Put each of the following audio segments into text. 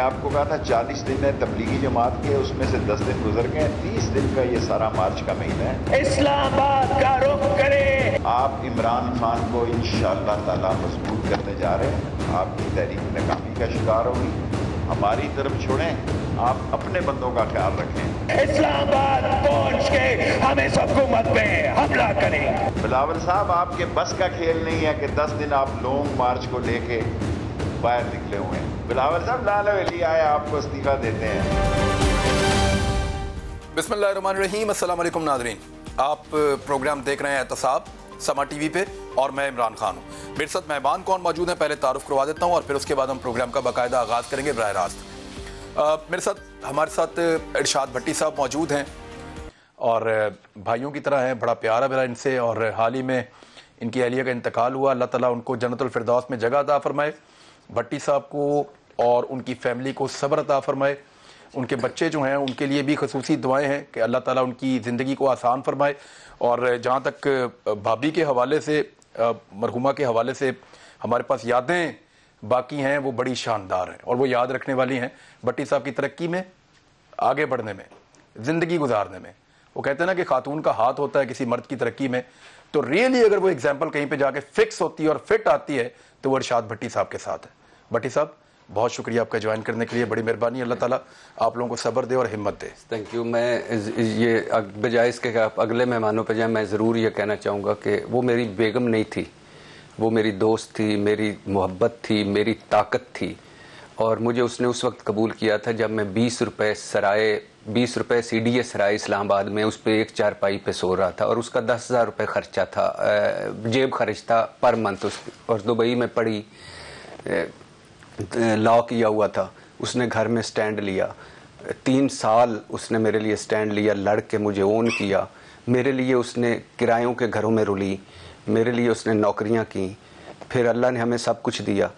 आपको कहा था 40 दिन है तबलीगी जमात के, उसमें से 10 दिन गुजर गए, 30 दिन का ये सारा मार्च का महीना है। इस्लामाबाद का रुख करें। आप इमरान खान को इंशाअल्लाह ताला मजबूत करने जा रहे हैं। आपकी तहरीक नाकामी का शिकार होगी, हमारी तरफ छोड़ें, आप अपने बंदों का ख्याल रखें। इस्लामाबाद पहुंच के हमें सबको मत पे हमला करें। बिलावल साहब, आपके बस का खेल नहीं है कि 10 दिन आप लॉन्ग मार्च को लेके बाहर निकले हुए हैं। बिलावल साहब, लाल वली आए, आपको इस्तीफा देते हैं। बिस्मिल्लाहिर्रहमानिर्रहीम। अस्सलाम वालेकुम नाज़रीन, आप प्रोग्राम देख रहे हैं एहतसाब समा टीवी पे और मैं इमरान खान हूँ। मेरे साथ मेहमान कौन मौजूद हैं पहले तारुफ करवा देता हूँ और फिर उसके बाद हम प्रोग्राम का बाकायदा आगाज़ करेंगे बराह रास्त। हमारे साथ इरशाद भट्टी साहब मौजूद हैं और भाइयों की तरह हैं, बड़ा प्यार है मेरा इनसे। और हाल ही में इनकी अहलिया का इंतकाल हुआ, अल्लाह ताला उनको जन्नतुल फिरदौस में जगह अता फरमाए। भट्टी साहब को और उनकी फैमिली को सब्र अता फरमाए। उनके बच्चे जो हैं उनके लिए भी खसूसी दुआएं हैं कि अल्लाह ताला उनकी ज़िंदगी को आसान फरमाए। और जहाँ तक भाभी के हवाले से, मरहुमा के हवाले से हमारे पास यादें बाकी हैं, वो बड़ी शानदार हैं और वो याद रखने वाली हैं। भट्टी साहब की तरक्की में, आगे बढ़ने में, ज़िंदगी गुजारने में। वो कहते हैं ना कि खातून का हाथ होता है किसी मर्द की तरक्की में, तो रियली अगर वो एग्जाम्पल कहीं पे जाके फिक्स होती है और फिट आती है तो वो इरशाद भट्टी साहब के साथ है। भट्टी साहब, बहुत शुक्रिया आपका ज्वाइन करने के लिए, बड़ी मेहरबानी। अल्लाह ताला आप लोगों को सब्र दे और हिम्मत दे। Thank you. मैं ये बजाय इसके कि आप अगले मेहमानों पर जाएँ, मैं ज़रूर ये कहना चाहूँगा कि वो मेरी बेगम नहीं थी, वो मेरी दोस्त थी, मेरी मोहब्बत थी, मेरी ताकत थी। और मुझे उसने उस वक्त कबूल किया था जब मैं 20 रुपये CDA सराय इस्लामाबाद में उस पर एक चारपाई पे सो रहा था और उसका 10,000 रुपये खर्चा था, जेब खर्च था पर मंथ। और दुबई में पड़ी, लॉ किया हुआ था। उसने घर में स्टैंड लिया, 3 साल उसने मेरे लिए स्टैंड लिया, लड़ के मुझे ओन किया। मेरे लिए उसने किरायों के घरों में रुली, मेरे लिए उसने नौकरियां की। फिर अल्लाह ने हमें सब कुछ दिया।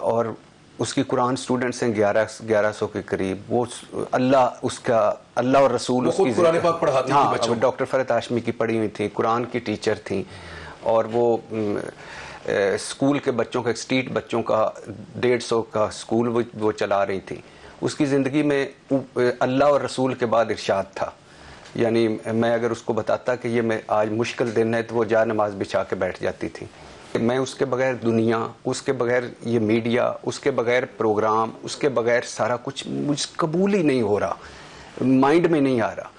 और उसकी कुरान स्टूडेंट्स हैं 1100 के करीब। वो अल्लाह और रसूल उसकी कुरान पाक पढ़ाती थी बच्चों को। डॉक्टर फरत हाशमी की पढ़ी हुई थी, कुरान की टीचर थी। और वो स्कूल के बच्चों का, स्ट्रीट बच्चों का 150 का स्कूल वो चला रही थी। उसकी ज़िंदगी में अल्लाह और रसूल के बाद इरशाद था। यानी मैं अगर उसको बताता कि ये मैं आज मुश्किल दिन है तो वो जा नमाज बिछा के बैठ जाती थी। मैं उसके बगैर दुनिया, उसके बगैर ये मीडिया, उसके बगैर प्रोग्राम, उसके बगैर सारा कुछ मुझ कबूल ही नहीं हो रहा, माइंड में नहीं आ रहा।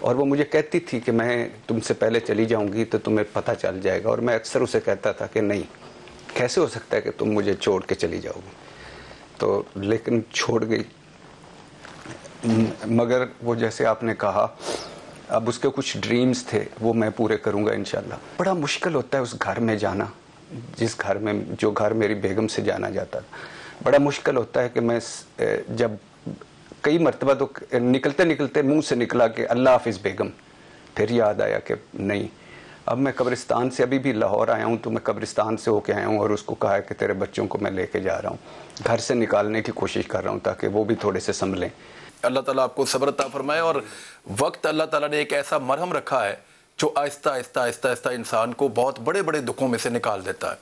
और वो मुझे कहती थी कि मैं तुमसे पहले चली जाऊंगी तो तुम्हें पता चल जाएगा। और मैं अक्सर उसे कहता था कि नहीं, कैसे हो सकता है कि तुम मुझे छोड़ के चली जाओगी। तो लेकिन छोड़ गई। मगर वो जैसे आपने कहा, अब उसके कुछ ड्रीम्स थे वो मैं पूरे करूंगा इंशाल्लाह। बड़ा मुश्किल होता है उस घर में जाना, जिस घर में, जो घर मेरी बेगम से जाना जाता था। बड़ा मुश्किल होता है कि मैं जब कई मरतबा तो निकलते निकलते मुंह से निकला कि अल्लाह हाफिज़ बेगम, फिर याद आया कि नहीं, अब मैं कब्रिस्तान से, अभी भी लाहौर आया हूँ तो मैं कब्रिस्तान से होके आया हूँ और उसको कहा है कि तेरे बच्चों को मैं लेके जा रहा हूँ, घर से निकालने की कोशिश कर रहा हूँ ताकि वो भी थोड़े से संभलें। अल्लाह ताला आपको सब्र अता फरमाए। और वक्त अल्लाह ताला ने एक ऐसा मरहम रखा है जो आहिस्ता आहिस्ता आहिस्ता आहिस्ता इंसान को बहुत बड़े बड़े दुखों में से निकाल देता है।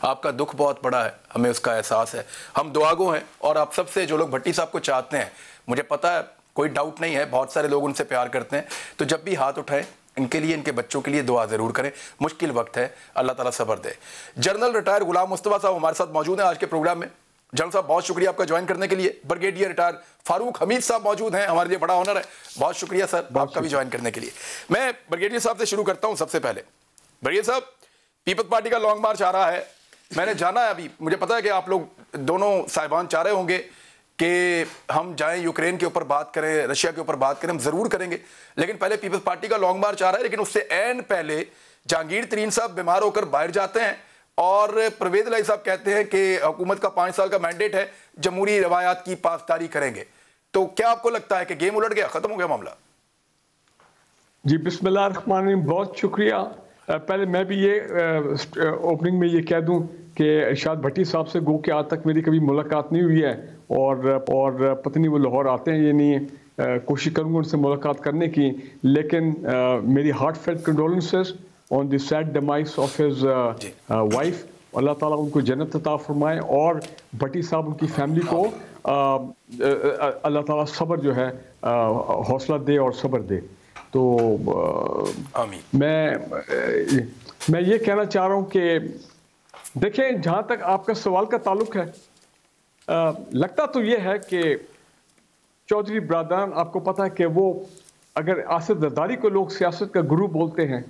आपका दुख बहुत बड़ा है, हमें उसका एहसास है, हम दुआगो हैं। और आप सबसे जो लोग भट्टी साहब को चाहते हैं, मुझे पता है, कोई डाउट नहीं है, बहुत सारे लोग उनसे प्यार करते हैं, तो जब भी हाथ उठाएं इनके लिए, इनके बच्चों के लिए दुआ ज़रूर करें। मुश्किल वक्त है, अल्लाह ताला सब्र दे। जनरल रिटायर गुलाम मुस्तफ़ा साहब हमारे साथ मौजूद हैं आज के प्रोग्राम में। जनरल साहब, बहुत शुक्रिया आपका ज्वाइन करने के लिए। ब्रिगेडियर रिटायर फारूक हमीद साहब मौजूद हैं, हमारे लिए बड़ा ऑनर है। बहुत शुक्रिया सर आपका भी ज्वाइन करने के लिए। मैं ब्रिगेडियर साहब से शुरू करता हूं। सबसे पहले ब्रिगेडियर साहब, पीपल्स पार्टी का लॉन्ग मार्च आ रहा है, मैंने जाना है, अभी मुझे पता है कि आप लोग दोनों साहिबान चाह रहे होंगे कि हम जाएं यूक्रेन के ऊपर बात करें, रशिया के ऊपर बात करें, हम ज़रूर करेंगे। लेकिन पहले पीपल्स पार्टी का लॉन्ग मार्च आ रहा है, लेकिन उससे एन पहले जहांगीर तरीन साहब बीमार होकर बाहर जाते हैं और परवेज इलाही साहब कहते हैं कि हुकूमत का 5 साल का मैंडेट है, जमहूरी रवायात की पासदारी करेंगे। तो क्या आपको लगता है कि गेम उलट गया, खत्म हो गया मामला? जी बिस्मिल्लाह रहमान रहीम, बहुत शुक्रिया। पहले मैं भी ये ओपनिंग में ये कह दूं कि इरशाद भट्टी साहब से गो के आज तक मेरी कभी मुलाकात नहीं हुई है और पता नहीं वो लाहौर आते हैं या नहीं, कोशिश करूंगा उनसे मुलाकात करने की। लेकिन मेरी heartfelt condolences on the sad demise of his wife. Allah ताला उनको जन्नत अता फरमाए और भट्टी साहब उनकी फैमिली को अल्लाह ताला सब्र जो है हौसला दे और सब्र दे। तो आमीन। मैं ये कहना चाह रहा हूँ कि देखें, जहाँ तक आपका सवाल का ताल्लुक है, लगता तो ये है कि चौधरी ब्रादरान, आपको पता है कि वो अगर आसिफ जरदारी को लोग सियासत का गुरु बोलते हैं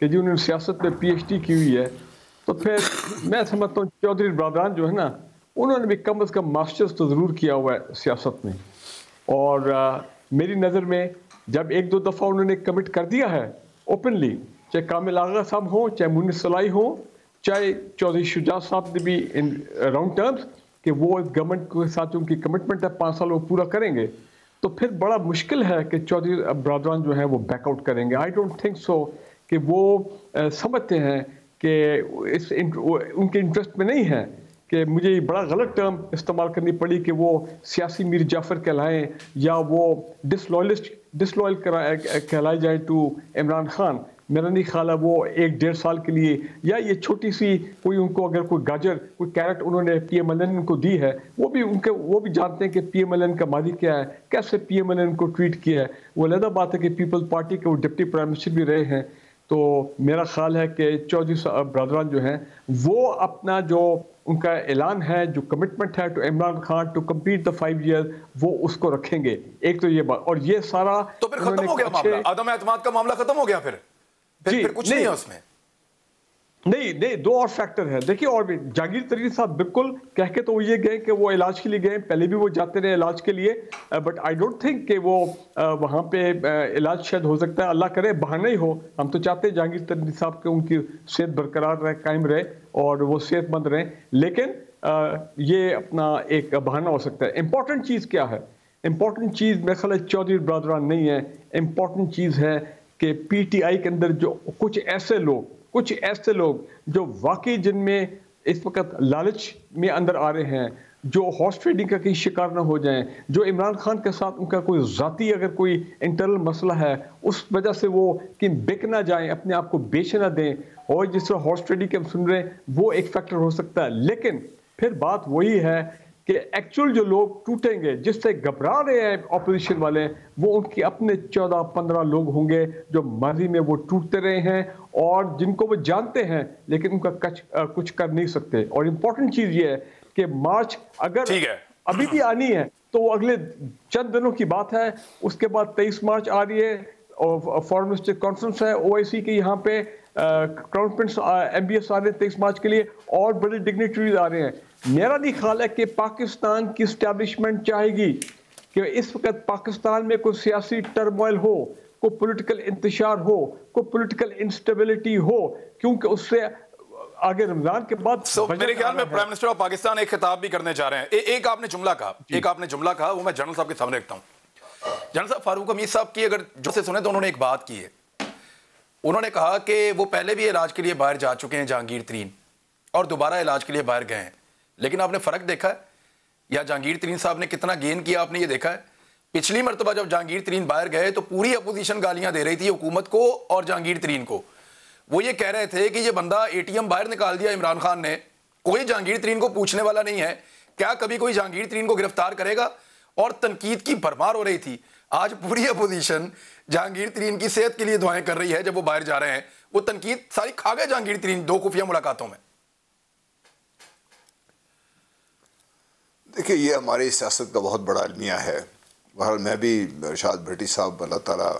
कि जी उन्होंने सियासत में PhD की हुई है, तो फिर मैं समझता हूँ चौधरी ब्रादरान जो है ना, उन्होंने भी कम से कम मास्टर्स तो ज़रूर किया हुआ है सियासत में। और मेरी नज़र में जब एक दो दफ़ा उन्होंने कमिट कर दिया है ओपनली, चाहे कामिल आगा साहब हो, चाहे मुनिस सलाई हो, चाहे चौधरी शुजा साहब ने भी इन राउंड टर्म्स कि वो गवर्नमेंट के साथ उनकी कमिटमेंट है 5 साल वो पूरा करेंगे, तो फिर बड़ा मुश्किल है कि चौधरी ब्रादरान जो है वो बैकआउट करेंगे। आई डोंट थिंक सो कि वो समझते हैं कि उनके इंटरेस्ट में नहीं है कि मुझे ये बड़ा गलत टर्म इस्तेमाल करनी पड़ी कि वो सियासी मीर जाफ़र कहलाएं या वो डिसलॉयल कहलाए जाए टू इमरान खान। मेरा नहीं ख्याल है वो 1-1.5 साल के लिए, या ये छोटी सी कोई उनको अगर कोई गाजर कोई कैरेट उन्होंने PMLN उनको दी है, वो भी जानते हैं कि PMLN का मादी क्या है, कैसे PMLN को ट्रीट किया है। वो अलग बात है कि पीपल्स पार्टी के वो डिप्टी प्राइम मिनिस्टर भी रहे हैं। तो मेरा ख्याल है कि चौधरी ब्रादरान जो हैं वो अपना जो उनका ऐलान है, जो कमिटमेंट है to Imran Khan to complete the 5 year, वो उसको रखेंगे। एक तो ये बात, और ये सारा तो फिर खत्म हो गया मामला, अदम एतमाद का मामला खत्म हो गया। फिर कुछ नहीं है उसमें। नहीं, 2 और फैक्टर है। देखिए, और भी जहांगीर तरीन साहब बिल्कुल कह के तो वो ये गए कि वो इलाज के लिए गए, पहले भी वो जाते रहे इलाज के लिए, बट आई डोंट थिंक कि वो वहाँ पे इलाज शायद हो सकता है, अल्लाह करे बहाना ही हो। हम तो चाहते हैं जहांगीर तरीन साहब के उनकी सेहत बरकरार रहे, कायम रहे और वो सेहतमंद रहे, लेकिन ये अपना एक बहाना हो सकता है। इंपॉर्टेंट चीज़ क्या है? इंपॉर्टेंट चीज़ मेरे ख्याल चौधरी ब्रादरान नहीं है। इंपॉर्टेंट चीज़ है कि PTI के अंदर जो कुछ ऐसे लोग जो वाकई जिनमें इस वक्त लालच में अंदर आ रहे हैं, जो हॉर्स ट्रेडिंग का कहीं शिकार ना हो जाएं, जो इमरान खान के साथ उनका कोई ज़ाती अगर कोई इंटरनल मसला है उस वजह से वो कि बिक ना जाएं, अपने आप को बेच ना दें, और जिस तरह हॉर्स ट्रेडिंग के हम सुन रहे हैं वो एक फैक्टर हो सकता है। लेकिन फिर बात वही है कि एक्चुअल जो लोग टूटेंगे, जिससे घबरा रहे हैं ऑपोजिशन वाले, वो उनके अपने 14-15 लोग होंगे जो माजी में वो टूटते रहे हैं और जिनको वो जानते हैं लेकिन उनका कुछ कर नहीं सकते। और इम्पोर्टेंट चीज़ ये है कि मार्च अगर अभी भी आनी है तो वो अगले चंद दिनों की बात है। उसके बाद 23 मार्च आ रही है और फॉरेन मिनिस्टर कॉन्फ्रेंस है OIC के यहाँ पे, क्राउन प्रिंस MBS आ रहे हैं 23 मार्च के लिए, और बड़े डिग्निटरीज आ रहे हैं। मेरा नहीं ख्याल है कि पाकिस्तान की स्टैब्लिशमेंट चाहेगी कि इस वक्त पाकिस्तान में कोई सियासी टर्मोइल हो, कोई पॉलिटिकल इंतशार हो, कोई पॉलिटिकल इंस्टेबिलिटी हो, क्योंकि उससे आगे रमजान के बाद मेरे ख्याल में प्राइम मिनिस्टर ऑफ पाकिस्तान एक खिताब भी करने जा रहे हैं। एक आपने जुमला कहा, वो मैं जनरल साहब के सामने रखता हूं। जनरल साहब फारूक हमीद साहब की अगर जो से सुने तो उन्होंने एक बात की है। उन्होंने कहा कि वो पहले भी इलाज के लिए बाहर जा चुके हैं जहांगीर तरीन, और दोबारा इलाज के लिए बाहर गए हैं। लेकिन आपने फर्क देखा है, या जहांगीर तरीन साहब ने कितना गेन किया आपने ये देखा है? पिछली मरतबा जब जहांगीर तरीन बाहर गए तो पूरी अपोजिशन गालियां दे रही थी हुकूमत को और जहांगीर तरीन को। वो ये कह रहे थे कि ये बंदा ATM बाहर निकाल दिया इमरान खान ने, कोई जहांगीर तरीन को पूछने वाला नहीं है, क्या कभी कोई जहांगीर तरीन को गिरफ्तार करेगा? और तनकीद की भरमार हो रही थी। आज पूरी अपोजिशन जहांगीर तरीन की सेहत के लिए दुआएं कर रही है। जब वो बाहर जा रहे हैं वो तनकीद सारी खा गए जहांगीर तरीन 2 खुफिया मुलाकातों में। देखिए, ये हमारी सियासत का बहुत बड़ा अलमिया है। बहरहाल मैं भी इरशाद भट्टी साहब, अल्लाह ताला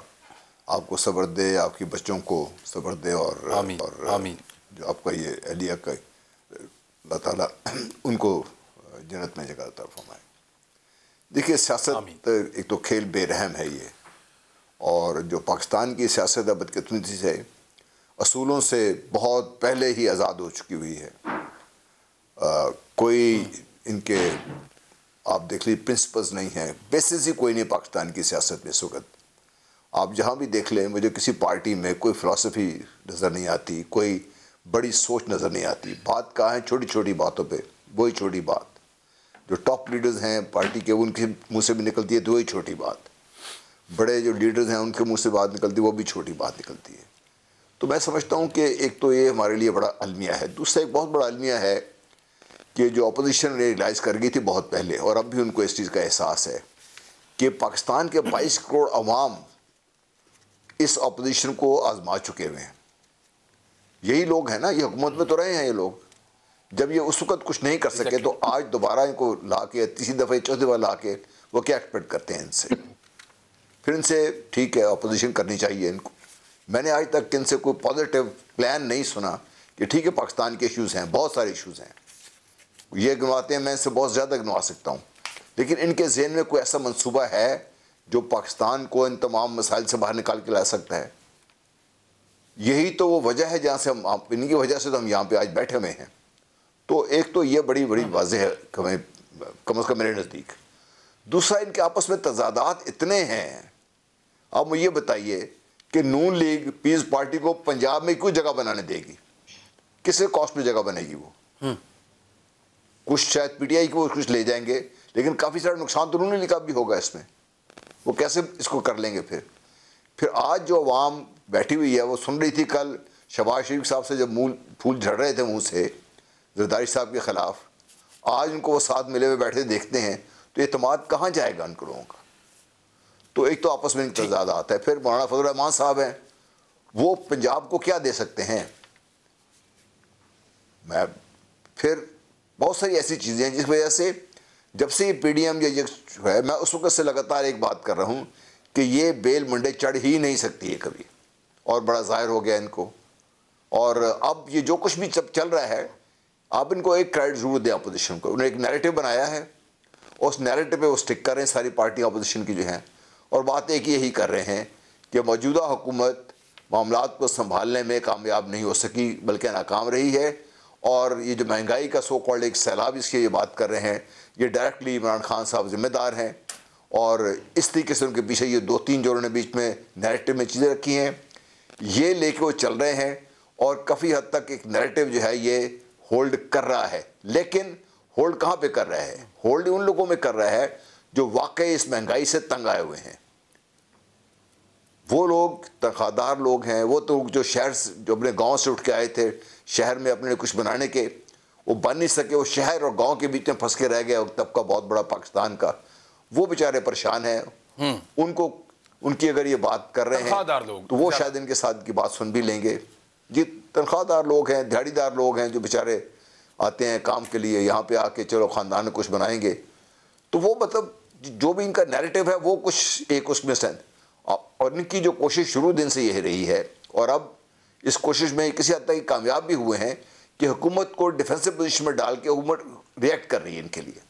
आपको सब्र दे, आपके बच्चों को सब्र दे, और आमीन। जो आपका ये अहलिया का अल्लाह ताला उनको जन्नत में जगह अता फरमाए। देखिए, सियासत एक तो खेल बेरहम है ये, और जो पाकिस्तान की सियासत है बदकिस्मती से असूलों से बहुत पहले ही आज़ाद हो चुकी हुई है। कोई इनके आप देख लीजिए प्रिंसिपल्स नहीं हैं, बेसिस ही कोई नहीं पाकिस्तान की सियासत में इस वक्त। आप जहाँ भी देख लें, मुझे किसी पार्टी में कोई फ़िलासफ़ी नज़र नहीं आती, कोई बड़ी सोच नज़र नहीं आती। बात कहाँ है? छोटी छोटी बातों पे वही छोटी बात। जो टॉप लीडर्स हैं पार्टी के, उनके मुंह से भी निकलती है तो वही छोटी बात। बड़े जो लीडर्स हैं उनके मुंह से बात निकलती है, वो भी छोटी बात निकलती है। तो मैं समझता हूँ कि एक तो ये हमारे लिए बड़ा अलमिया है। दूसरा एक बहुत बड़ा अलमिया है कि जो अपोजिशन रियलाइज़ कर गई थी बहुत पहले, और अब भी उनको इस चीज़ का एहसास है कि पाकिस्तान के 22 करोड़ अवाम इस अपोजिशन को आजमा चुके हुए हैं। यही लोग हैं ना, ये हुकूमत में तो रहे हैं ये लोग। जब ये उस वक्त कुछ नहीं कर सके तो आज दोबारा इनको ला के तीसरी दफ़ा चौथी दफ़ा ला के वो क्या एक्सपेक्ट करते हैं इनसे? फिर इनसे ठीक है अपोजिशन करनी चाहिए इनको। मैंने आज तक इनसे कोई पॉजिटिव प्लान नहीं सुना कि ठीक है पाकिस्तान के इश्यूज़ हैं, बहुत सारे इश्यूज़ हैं, ये गिनवाते हैं, मैं इससे बहुत ज़्यादा गिनवा सकता हूँ, लेकिन इनके जहन में कोई ऐसा मंसूबा है जो पाकिस्तान को इन तमाम मसाइल से बाहर निकाल के ला सकता है? यही तो वो वजह है जहाँ से हम, इनकी वजह से तो हम यहाँ पे आज बैठे हुए हैं। तो एक तो ये बड़ी वाज़ेह है हमें, कम से कम मेरे नज़दीक। दूसरा, इनके आपस में तजादात इतने हैं। अब मुझे ये बताइए कि नून लीग पीस पार्टी को पंजाब में कोई जगह बनाने देगी? किस कॉस्ट में जगह बनेगी वो? कुछ शायद पीटीआई को कुछ ले जाएंगे, लेकिन काफ़ी सारा नुकसान तो नून लीग का भी होगा इसमें। वो कैसे इसको कर लेंगे? फिर आज जो अवाम बैठी हुई है वो सुन रही थी कल शहबाज शरीफ साहब से जब फूल झड़ रहे थे मुंह से जरदारी साहब के ख़िलाफ़, आज उनको वो साथ मिले हुए बैठे देखते हैं तो एतमाद कहाँ जाएगा उन लोगों का? तो एक तो आपस में इंतजाद आता है। फिर मौलाना फजल रहमान साहब हैं, वो पंजाब को क्या दे सकते हैं? फिर बहुत सारी ऐसी चीज़ें हैं जिस वजह से जब से ये पीडीएम या जो है, मैं उस वक्त से लगातार एक बात कर रहा हूँ कि ये बेल मंडे चढ़ ही नहीं सकती है कभी, और बड़ा ज़ाहिर हो गया इनको। और अब ये जो कुछ भी चल रहा है, आप इनको एक क्रेडिट ज़रूर दें अपोजिशन को। उन्होंने एक नैरेटिव बनाया है, उस नैरेटिव पे वो स्टिक कर रहे हैं सारी पार्टियाँ अपोजिशन की जो हैं, और बात एक यही कर रहे हैं कि मौजूदा हुकूमत मामलात को संभालने में कामयाब नहीं हो सकी, बल्कि नाकाम रही है। और ये जो महंगाई का सो कॉल्ड एक सैलाब इसकी ये बात कर रहे हैं, ये डायरेक्टली इमरान खान साहब जिम्मेदार हैं। और इस तरीके से उनके पीछे ये 2-3 जो उन्होंने बीच में नैरेटिव में चीज़ें रखी हैं, ये लेके वो चल रहे हैं, और काफ़ी हद तक एक नैरेटिव जो है ये होल्ड कर रहा है। लेकिन होल्ड कहाँ पे कर रहा है? होल्ड उन लोगों में कर रहा है जो वाकई इस महंगाई से तंग आए हुए हैं। वो लोग तनख्वाहदार लोग हैं, वो तो जो शहर जो अपने गांव से उठ के आए थे शहर में अपने कुछ बनाने के, वो बन नहीं सके, वो शहर और गांव के बीच में फंस के रह गया तबका बहुत बड़ा पाकिस्तान का, वो बेचारे परेशान हैं। उनको उनकी अगर ये बात कर रहे हैं तो वो शायद इनके साथ की बात सुन भी लेंगे। जी, तनख्वाहदार लोग हैं, दिहाड़ीदार लोग हैं जो बेचारे आते हैं काम के लिए, यहाँ पे आके चलो ख़ानदान में कुछ बनाएंगे, तो वो मतलब जो भी इनका नैरेटिव है वो कुछ एक उसमें से। और इनकी जो कोशिश शुरू दिन से यही रही है, और अब इस कोशिश में किसी हद तक कामयाब भी हुए हैं कि हुकूमत को डिफेंसिव पोजीशन में डाल के हुकूमत रिएक्ट कर रही है इनके लिए।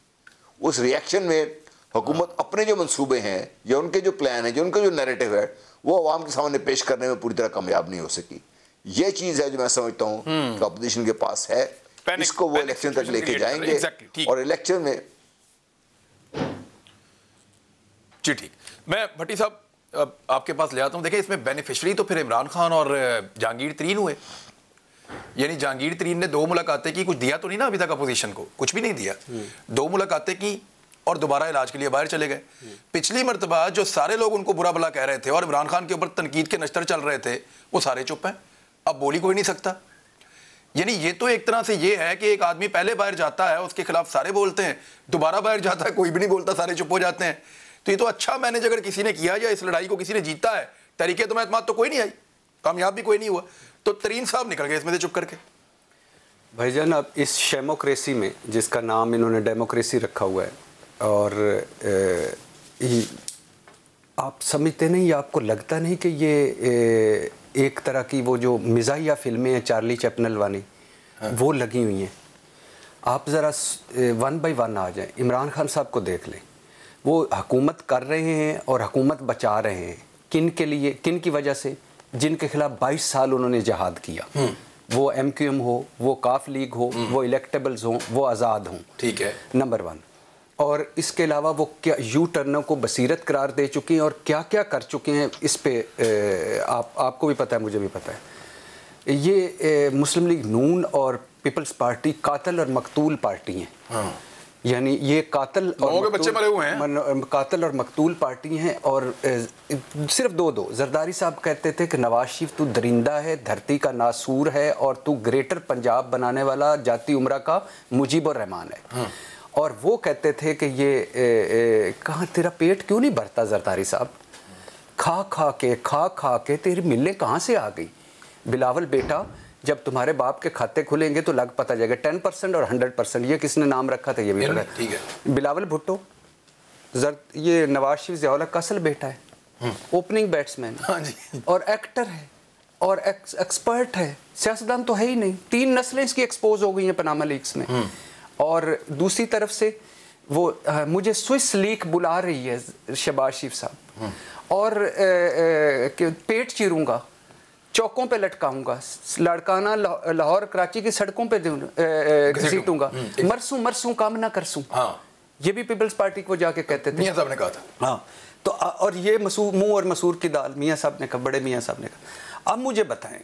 उस रिएक्शन में हुकूमत अपने जो मंसूबे हैं या उनके जो प्लान है, जो उनका जो नैरेटिव है, वो आवाम के सामने पेश करने में पूरी तरह कामयाब नहीं हो सकी। ये चीज़ है जो मैं समझता हूँ कि अपोजिशन के पास है। इसको वो इलेक्शन तक लेके जाएंगे, और इलेक्शन में जी ठीक। मैं भट्टी साहब आपके पास ले आता हूँ। देखिए, इसमें बेनिफिशरी तो फिर इमरान खान और जहांगीर तरीन हुए। यानी जहांगीर तरीन ने 2 मुलाकातें की, कुछ दिया तो नहीं ना अभी तक अपोजिशन को, कुछ भी नहीं दिया। 2 मुलाकातें की और दोबारा इलाज के लिए बाहर चले गए। पिछली मरतबा जो सारे लोग उनको बुरा भला कह रहे थे और इमरान खान के ऊपर तनकीद के नश्तर चल रहे थे, वो सारे चुप हैं, अब बोली कोई नहीं सकता। यानी ये तो एक तरह से ये है कि एक आदमी पहले बाहर जाता है, उसके खिलाफ सारे बोलते हैं, दोबारा बाहर जाता है, कोई भी नहीं बोलता, सारे चुप हो जाते हैं। तो ये तो अच्छा मैनेज अगर किसी ने किया या इस लड़ाई को किसी ने जीता है, तरीके तो एतमाद तो कोई नहीं आई, कामयाब भी कोई नहीं हुआ, तो तरीन साहब निकल गए इसमें से चुप करके। भाईजान, अब इस शेमोक्रेसी में, जिसका नाम इन्होंने डेमोक्रेसी रखा हुआ है, और आप समझते नहीं, आपको लगता नहीं कि ये एक तरह की वो जो मिज़ाहिया फिल्में हैं चार्ली चैपनल वाली, वो लगी हुई हैं। आप ज़रा 1 by 1 आ जाएं, इमरान खान साहब को देख लें, वो हुकूमत कर रहे हैं और हुकूमत बचा रहे हैं। किन के लिए, किन की वजह से? जिनके खिलाफ 22 साल उन्होंने जहाद किया, वो MQM हो, वो काफ लीग हो, वो इलेक्टेबल्स हों, वो आज़ाद हों, ठीक है, नंबर 1। और इसके अलावा वो क्या यू टर्नों को बसीरत करार दे चुके हैं और क्या क्या कर चुके हैं, इस पे आपको भी पता है, मुझे भी पता है। ये मुस्लिम लीग नून और पीपल्स पार्टी कातल और मकतूल पार्टी हैं। यानी ये कातिल और बच्चे मरे हुए हैं, कातिल और मकतूल पार्टी हैं। और सिर्फ दो जरदारी साहब कहते थे कि नवाज शरीफ तू दरिंदा है, धरती का नासूर है, और तू ग्रेटर पंजाब बनाने वाला जाती उमरा का मुजीबुर रहमान है। और वो कहते थे कि ये कहाँ तेरा पेट क्यों नहीं भरता जरदारी साहब, खा खा के तेरी मिलें कहाँ से आ गई। बिलावल बेटा, जब तुम्हारे बाप के खाते खुलेंगे तो लग पता जाएगा 10% और 100%। ये किसने नाम रखा था ये भी पता है। ठीक है। बिलावल भुट्टो ये नवाज शरीफ ज़िया का असल बेटा है, ओपनिंग बैट्समैन और एक्टर है और एक्सपर्ट है, सियासतदान तो है ही नहीं। 3 नस्लें इसकी एक्सपोज हो गई हैं पनामा लीक्स में। और दूसरी तरफ से वो मुझे स्विस लीग बुला रही है शहबाज शरीफ साहब, और पेट चीरूंगा, चौकों पे लटकाऊंगा, लड़काना लाहौर कराची की सड़कों पे घसीटूंगा, मरसूं काम ना करसूं। ये भी पीपल्स पार्टी को जाके कहते थे, मियां साहब ने कहा था। हाँ, तो और ये मुंह और मसूर की दाल मियां साहब ने कहा, बड़े मियां साहब ने कहा। अब मुझे बताएं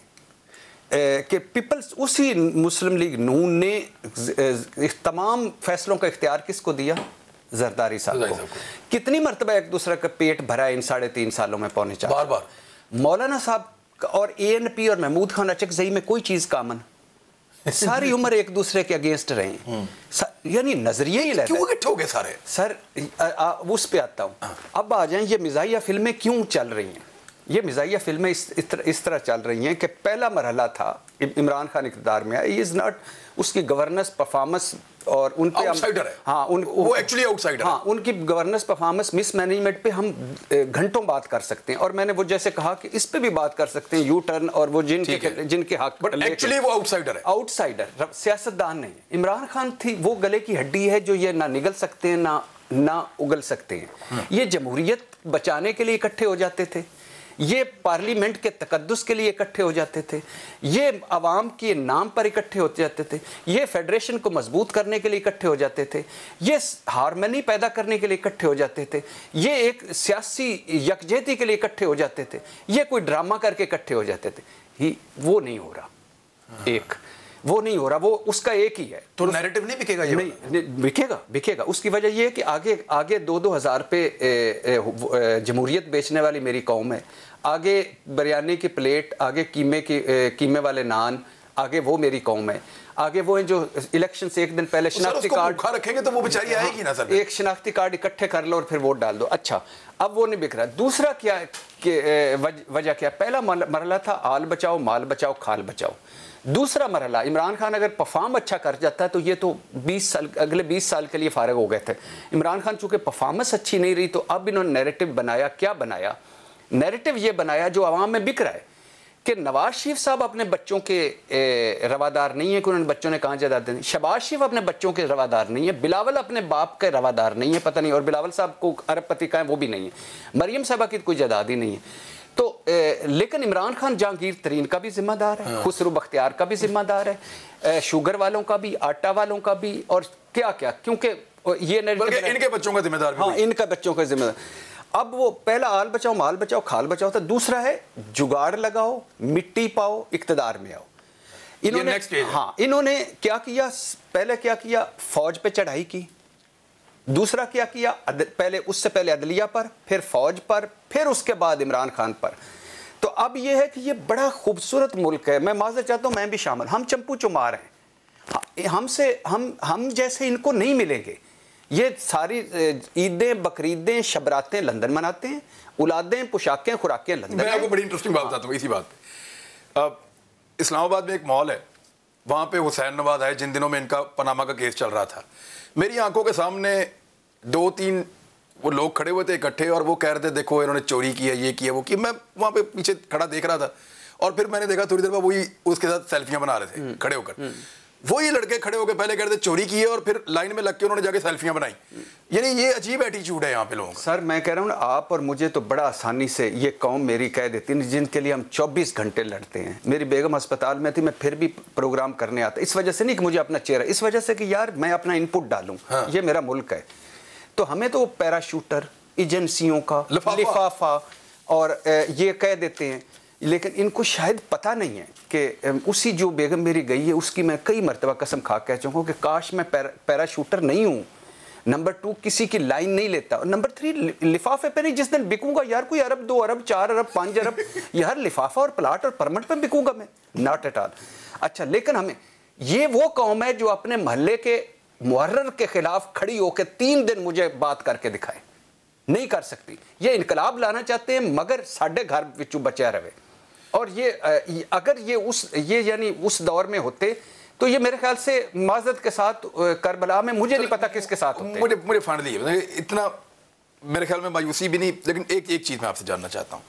कि पीपल्स उसी मुस्लिम लीग नून ने तमाम फैसलों का इख्तियार किसको दिया? जरदारी साहब को। कितनी मरतबा एक दूसरे का पेट भरा इन 3.5 सालों में, पौने 4 बार। मौलाना साहब और ANP और महमूद खान अचकजई में कोई चीज कामन, सारी उम्र एक दूसरे के अगेंस्ट रहे, यानी नजरिए ही रहते। क्यों इकट्ठे हो गए सारे? सर उस पे आता हूँ। अब आ जाएं, ये मिजाहिया फिल्में क्यों चल रही हैं? ये मिजाहिया फिल्में इस तरह चल रही हैं कि पहला मरहला था इमरान खान इक़्तिदार में आया, इज नॉट उसकी गवर्नेंस परफॉर्मेंस और उन पे आउटसाइडर है। हाँ, वो एक्चुअली आउटसाइडर है। हाँ, उनकी गवर्नेंस परफॉर्मेंस मिसमैनेजमेंट पे हम घंटों बात कर सकते हैं, और मैंने वो जैसे कहा कि इस पे भी बात कर सकते हैं, यू टर्न और वो जिनके हक, बट एक्चुअली वो आउटसाइडर है। आउटसाइडर सियासतदान नहीं। इमरान खान थी वो गले की हड्डी है जो ये ना निगल सकते हैं ना उगल सकते हैं। ये जमहूरियत बचाने के लिए इकट्ठे हो जाते थे, ये पार्लियामेंट के तकद्दुस के लिए इकट्ठे हो जाते थे, ये अवाम के नाम पर इकट्ठे हो जाते थे, ये फेडरेशन को मजबूत करने के लिए इकट्ठे हो जाते थे, ये हारमनी पैदा करने के लिए इकट्ठे हो जाते थे, ये एक सियासी यकजहती के लिए इकट्ठे हो जाते थे, ये कोई ड्रामा करके इकट्ठे हो जाते थे। वो नहीं हो रहा, वो नहीं हो रहा, वो उसका एक ही है। तो नैरेटिव नहीं बिकेगा ये? नहीं बिकेगा। उसकी वजह ये है कि आगे 2-2 हज़ार पे जमहूरियत बेचने वाली मेरी कौम है, आगे बिरयानी की प्लेट, आगे कीमे वाले नान, आगे वो मेरी कौम है, आगे वो है जो इलेक्शन से एक दिन पहले शनाख्ती कार्ड रखेंगे तो वो बेचारी आएगी ना सर। एक शनाख्ती कार्ड इकट्ठे कर लो और फिर वोट डाल दो। अच्छा, अब वो नहीं बिक रहा। दूसरा क्या वजह क्या? पहला मरहला था आल बचाओ, माल बचाओ, खाल बचाओ। दूसरा मरहला, इमरान खान अगर परफॉर्म अच्छा कर जाता है तो ये तो 20 साल, अगले 20 साल के लिए फारिग हो गए थे। इमरान खान चूंकि परफॉर्मेंस अच्छी नहीं रही तो अब इन्होंने नैरेटिव बनाया। क्या बनाया? नैरेटिव ये बनाया जो आवाम में बिक रहा है कि नवाज शरीफ साहब अपने बच्चों के रवादार नहीं है कि उन्होंने बच्चों ने कहाँ जायदाद देनी। शहबाज शरीफ अपने बच्चों के रवादार नहीं है, बिलावल अपने बाप के रवादार नहीं है, पता नहीं, और बिलावल साहब को अरबपति का है वो भी नहीं है, मरियम साहबा की कोई जायदाद ही नहीं है। तो लेकिन इमरान खान जहांगीर तरीन का भी जिम्मेदार है, खुसरो बख्तियार का भी जिम्मेदार है, शुगर वालों का भी, आटा वालों का भी, और क्या क्या, क्योंकि ये इनके बच्चों का जिम्मेदार भी। हाँ, इनका बच्चों का जिम्मेदार। अब वो पहला आल बचाओ, माल बचाओ, खाल बचाओ था। दूसरा है जुगाड़ लगाओ, मिट्टी पाओ, इक्तदार में आओ। इन्होंने क्या किया? पहले क्या किया? फौज पे चढ़ाई की। दूसरा क्या किया? उससे पहले अदलिया पर, फिर फौज पर, फिर उसके बाद इमरान खान पर। तो अब यह है कि ये बड़ा खूबसूरत मुल्क है। मैं माज़रत चाहता हूँ, मैं भी शामिल। हम चंपू चुमार हैं, हमसे हम जैसे इनको नहीं मिलेंगे। ये सारी ईदें, बकरीदें, शबरातें लंदन मनाते हैं, औलादें, पोशाकें, खुराकें लंदन। मैं आपको बड़ी इंटरेस्टिंग बात बताता हूँ इसी बात पे। अब इस्लामाबाद में एक मॉल है, वहाँ पे हुसैन नवाज है, जिन दिनों में इनका पनामा का केस चल रहा था। मेरी आंखों के सामने 2-3 वो लोग खड़े हुए थे इकट्ठे, और वो कह रहे थे देखो इन्होंने चोरी की है, ये किया, वो की। मैं वहाँ पे पीछे खड़ा देख रहा था, और फिर मैंने देखा थोड़ी देर बाद वही उसके साथ सेल्फियाँ बना रहे थे खड़े होकर। वही लड़के खड़े होकर पहले कह रहे थे चोरी की है, और फिर लाइन में लग के उन्होंने जाके सेल्फियाँ बनाई। यानी ये अजीब एटीट्यूड है यहाँ पे लोगों का। सर मैं कह रहा हूँ ना, आप और मुझे तो बड़ा आसानी से ये कौम मेरी कह देती है, जिनके लिए हम 24 घंटे लड़ते हैं। मेरी बेगम अस्पताल में थी, मैं फिर भी प्रोग्राम करने आता। इस वजह से नहीं कि मुझे अपना चेहरा, इस वजह से कि यार मैं अपना इनपुट डालूँ। हाँ। ये मेरा मुल्क है। तो हमें तो पैराशूटर, एजेंसियों का लिफाफा और ये कह देते हैं, लेकिन इनको शायद पता नहीं है कि उसी जो बेगम मेरी गई है उसकी मैं कई मरतबा कसम खा कह चुका हूँ कि काश मैं पैराशूटर नहीं हूँ, नंबर 2 किसी की लाइन नहीं लेता, और नंबर 3 लिफाफे पे नहीं, जिस दिन बिकूंगा यार कोई अरब 2 अरब 4 अरब 5 अरब यार लिफाफा और प्लाट और परमिट पे बिकूंगा मैं, नॉट एट ऑल। अच्छा, लेकिन हमें ये वो कौम है जो अपने मोहल्ले के मुहर्रर के खिलाफ खड़ी होकर 3 दिन मुझे बात करके दिखाए, नहीं कर सकती। ये इनकलाब लाना चाहते हैं मगर साढ़े घर विचू बचा रहे। और ये अगर ये यानी उस दौर में होते तो ये मेरे ख्याल से माजरत के साथ करबला में मुझे नहीं पता किसके साथ होते। मुझे फाइनली इतना मेरे ख्याल में मायूसी भी नहीं, लेकिन एक चीज़ मैं आपसे जानना चाहता हूँ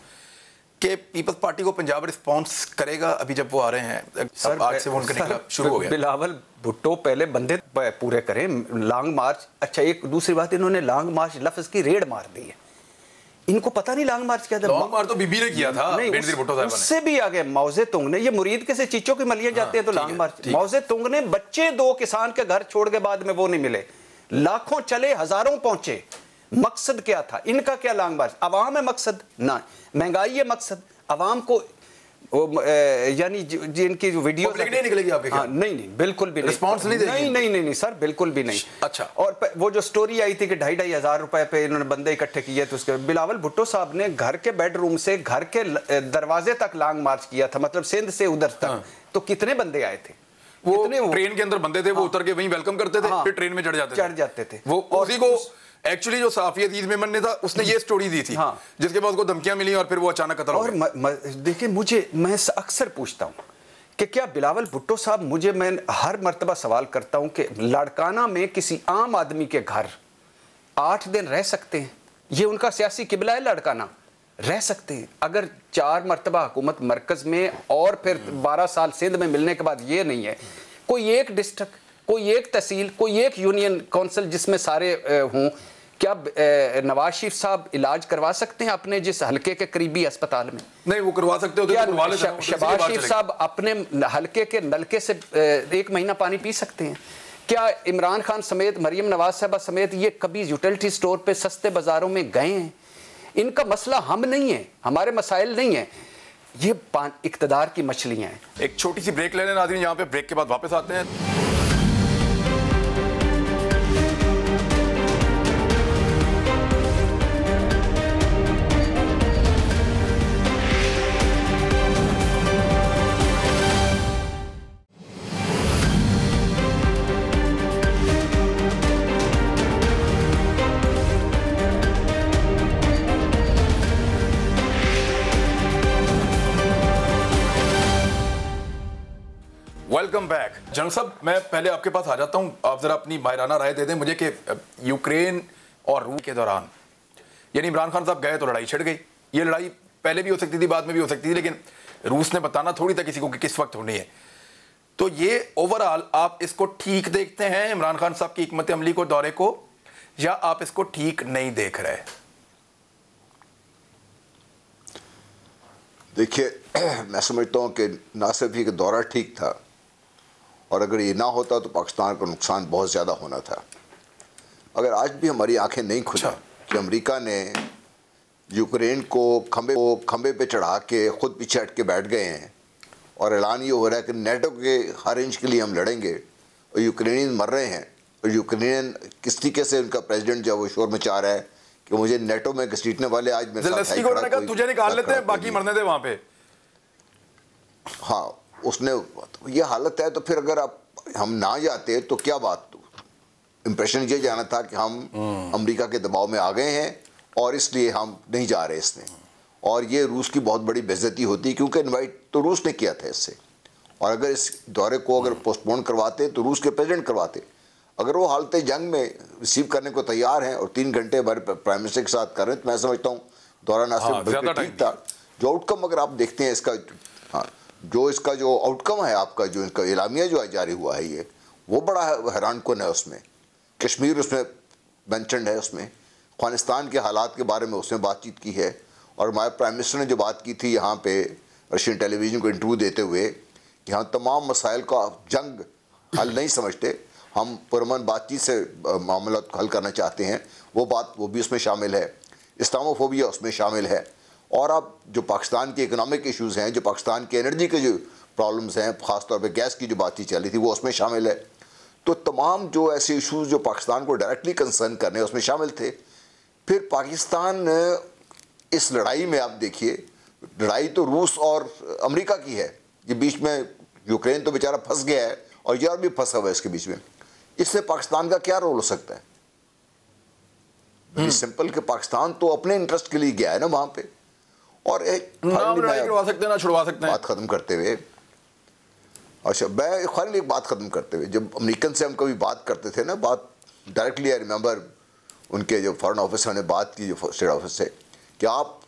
कि पीपल्स पार्टी को पंजाब रिस्पांस करेगा अभी जब वो आ रहे हैं, सर आज से वो उनका निकला शुरू हो गया। बिलावल भुट्टो पहले बंदे पूरे करें, लॉन्ग मार्च। अच्छा, एक दूसरी बात, इन्होंने लॉन्ग मार्च लफ्ज की रेड मार दी है, इनको पता नहीं लॉन्ग मार्च क्या था। लॉन्ग मार्च तो बीबी ने किया था, बेनजीर भुट्टो साहब ने, उससे भी आगे मौजे तुंग ने। ये मुरीद के से चीचों की मलियां जाते हैं तो लॉन्ग मार्च। मौजे तुंग ने बच्चे 2 किसान के घर छोड़ के बाद में वो नहीं मिले, लाखों चले हजारों पहुंचे। मकसद क्या था इनका? क्या लॉन्ग मार्च? अवाम है मकसद ना, महंगाई है मकसद, अवाम को यानी जिनकी वीडियो नहीं निकलेगी आपके? हाँ, नहीं बिल्कुल भी रिस्पांस नहीं देंगे? नहीं सर, बिल्कुल भी नहीं। अच्छा, और वो जो स्टोरी आई थी कि 2,500 हज़ार रुपए पे इन्होंने बंदे इकट्ठे किए थे, उसके बिलावल भुट्टो साहब ने घर के बेडरूम से घर के दरवाजे तक लॉन्ग मार्च किया था, मतलब सिंध से उधर तक। हाँ। तो कितने बंदे आए थे? वो ट्रेन के अंदर बंदे थे, वो उतर के वहीं वेलकम करते थे, फिर ट्रेन में चढ़ जाते थे। वो उसी को एक्चुअली जो साफी अजीज मेमन ने था उसने ये स्टोरी दी थी, हाँ। जिसके बाद उसको धमकियां मिली और फिर वो अचानक कत्ल हो गया। देखिए, मैं अक्सर पूछता हूं कि क्या बिलावल भुट्टो साहब, मैं हर मर्तबा सवाल करता हूं कि लाड़काना में किसी आम आदमी के घर 8 दिन रह सकते हैं? ये उनका सियासी किबला है, लाड़काना रह सकते हैं। अगर 4 मर्तबा हुकूमत मरकज में और फिर 12 साल सिंध में मिलने के बाद ये नहीं है, कोई एक डिस्ट्रिक्ट, कोई एक तहसील, कोई एक यूनियन काउंसिल जिसमें सारे हों, क्या नवाज शरीफ साहब इलाज करवा सकते हैं अपने जिस हलके के करीबी अस्पताल में? नहीं, वो करवा सकते हो। क्या शहबाज शरीफ साहब अपने हलके के नलके से 1 महीना पानी पी सकते हैं? क्या इमरान खान समेत, मरियम नवाज साहबा समेत ये कभी यूटिलिटी स्टोर पे सस्ते बाजारों में गए हैं? इनका मसला हम नहीं है, हमारे मसाइल नहीं है, ये इक्तदार की मछलियां हैं। एक छोटी सी ब्रेक ले लें नाज़रीन, यहाँ पे ब्रेक के बाद वापस आते हैं। Welcome back. जनरल साहब, मैं पहले आपके पास आ जाता हूं, आप जरा अपनी माहिराना राय दे दें मुझे कि यूक्रेन और रूस के दौरान, यानी इमरान खान साहब गए तो लड़ाई छिड़ गई। ये लड़ाई पहले भी हो सकती थी, बाद में भी हो सकती थी, लेकिन रूस ने बताना थोड़ी था किसी को कि किस वक्त होनी है। तो ये ओवरऑल आप इसको ठीक देखते हैं इमरान खान साहब की हिकमत अमली को, दौरे को, या आप इसको ठीक नहीं देख रहे? देखिए, मैं समझता हूँ कि ना सिर्फ ये दौरा ठीक था, और अगर ये ना होता तो पाकिस्तान का नुकसान बहुत ज़्यादा होना था। अगर आज भी हमारी आंखें नहीं खुली कि अमेरिका ने यूक्रेन को खंबे पे चढ़ा के खुद पीछे हट के बैठ गए हैं, और ऐलान ये हो रहा है कि नेटो के हर इंच के लिए हम लड़ेंगे, और यूक्रेनियन मर रहे हैं, और यूक्रेनियन किस तरीके से उनका प्रेसिडेंट जो वो शोर मचा रहा है कि मुझे नेटो में घसीटने वाले आज मेरे साथ तुझे निकाल लेते हैं, बाकी मरने दे वहाँ पे। हाँ, उसने ये हालत है। तो फिर अगर हम ना जाते तो क्या बात, इंप्रेशन ये जाना था कि हम अमेरिका के दबाव में आ गए हैं और इसलिए हम नहीं जा रहे इसमें, और ये रूस की बहुत बड़ी बेइज्जती होती, क्योंकि इनवाइट तो रूस ने किया था इससे। और अगर इस दौरे को अगर पोस्टपोन करवाते तो रूस के प्रेसिडेंट करवाते। अगर वो हालत जंग में रिसीव करने को तैयार हैं और 3 घंटे हमारे प्राइम मिनिस्टर के साथ कर रहे हैं, तो मैं समझता हूँ दौरा ना सिर्फ ठीक था, जो आउटकम अगर आप देखते हैं इसका, हाँ, जो इसका जो आउटकम है आपका, जो इनका इलामिया जो जारी हुआ है, ये वो बड़ा हैरान कुन है। उसमें कश्मीर उसमें मेंशन्ड है, उसमें अफगानिस्तान के हालात के बारे में उसने बातचीत की है, और हमारे प्राइम मिनिस्टर ने जो बात की थी यहाँ पे रशियन टेलीविज़न को इंटरव्यू देते हुए कि हम तमाम मसाइल का जंग हल नहीं समझते, हम पुरअमन बातचीत से मामला को हल करना चाहते हैं, वो भी उसमें शामिल है, इस्लामोफोबिया उसमें शामिल है, और अब जो पाकिस्तान के इकोनॉमिक इश्यूज़ हैं, जो पाकिस्तान के एनर्जी के जो प्रॉब्लम्स हैं, ख़ासतौर पे गैस की जो बातचीत चल रही थी, वो उसमें शामिल है। तो तमाम जो ऐसे इशूज़ जो पाकिस्तान को डायरेक्टली कंसर्न करने उसमें शामिल थे। फिर पाकिस्तान इस लड़ाई में आप देखिए, लड़ाई तो रूस और अमेरिका की है, ये बीच में यूक्रेन तो बेचारा फंस गया है और यूरोप भी फंसा हुआ है इसके बीच में। इससे पाकिस्तान का क्या रोल हो सकता है? सिंपल कि पाकिस्तान तो अपने इंटरेस्ट के लिए गया है ना वहां पे। और एक करवा सकते हैं ना छुड़वा सकते हैं। बात खत्म करते हुए, अच्छा मैं खाली एक बात खत्म करते हुए, जब अमेरिकन से हम कभी बात करते थे ना, बात डायरेक्टली आई रिमेंबर उनके जो फॉरेन ऑफिसर ने बात की, जो स्टेट ऑफिस से, कि आप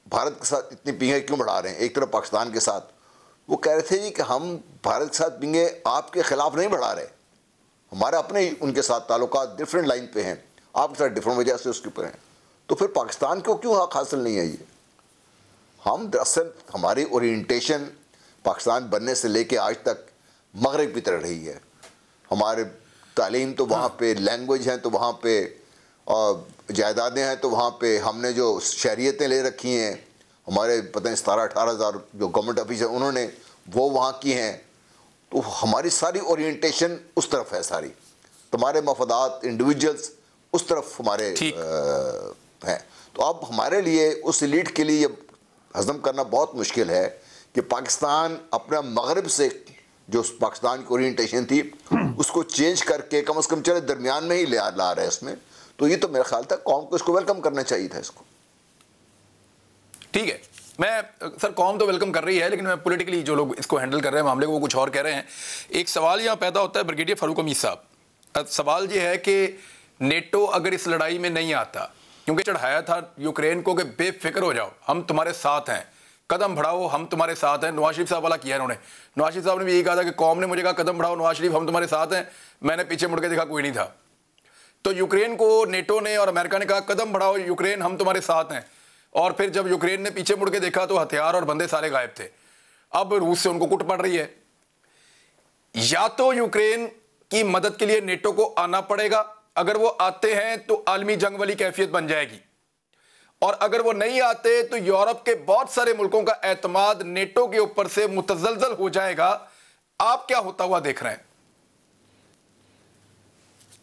भारत के साथ इतनी पींगे क्यों बढ़ा रहे हैं एक तरफ पाकिस्तान के साथ। वो कह रहे थे जी कि हम भारत के साथ पींगे आपके खिलाफ नहीं बढ़ा रहे, हमारे अपने ही उनके साथ ताल्लुकात डिफरेंट लाइन पे हैं, आपके साथ डिफरेंट वजह से उसके ऊपर हैं। तो फिर पाकिस्तान को क्यों हक हासिल नहीं है? ये हम दरअसल हमारी ओरिएंटेशन पाकिस्तान बनने से लेके आज तक मगरब की तरह रही है। हमारे तालीम तो वहाँ पे, लैंग्वेज हैं तो वहाँ पे, जायदादें हैं तो वहाँ पे, हमने जो शहरियतें ले रखी हैं, हमारे पता नहीं 17-18 हज़ार जो गवर्नमेंट ऑफिस है उन्होंने वो वहाँ की हैं। तो हमारी सारी ओरिएंटेशन उस तरफ है, सारी तुम्हारे मफादात इंडिविजुअल्स उस तरफ हमारे हैं। तो अब हमारे लिए उस एलीट के लिए हजम करना बहुत मुश्किल है कि पाकिस्तान अपना मगरब से जो पाकिस्तान की ओरिएंटेशन थी उसको चेंज करके कम से कम चले दरमियान में ही ला रहा है इसमें। तो ये तो मेरा ख्याल था कौम को इसको वेलकम करना चाहिए था इसको। ठीक है, मैं सर कौम तो वेलकम कर रही है, लेकिन मैं पॉलिटिकली जो लोग इसको हैंडल कर रहे हैं मामले को वो कुछ और कह रहे हैं। एक सवाल यहाँ पैदा होता है ब्रिगेडियर फारूक हमीद साहब, सवाल ये है कि नेटो अगर इस लड़ाई में नहीं आता, क्योंकि चढ़ाया था यूक्रेन को कि बेफिक्र हो जाओ हम तुम्हारे साथ हैं, कदम बढ़ाओ हम तुम्हारे साथ हैं। नवाज शरीफ साहब वाला किया इन्होंने, नवाज शरीफ साहब ने भी यही कहा था कि कौम ने मुझे कहा कदम बढ़ाओ नवाज शरीफ हम तुम्हारे साथ हैं, मैंने पीछे मुड़ के देखा कोई नहीं था। तो यूक्रेन को नेटो ने और अमेरिका ने कहा कदम बढ़ाओ यूक्रेन हम तुम्हारे साथ हैं, और फिर जब यूक्रेन ने पीछे मुड़ के देखा तो हथियार और बंदे सारे गायब थे। अब रूस से उनको कुट पड़ रही है। या तो यूक्रेन की मदद के लिए नेटो को आना पड़ेगा, अगर वो आते हैं तो आलमी जंग वाली कैफियत बन जाएगी, और अगर वो नहीं आते तो यूरोप के बहुत सारे मुल्कों का एतमाद नेटो के ऊपर से मुतजलजल हो जाएगा। आप क्या होता हुआ देख रहे हैं?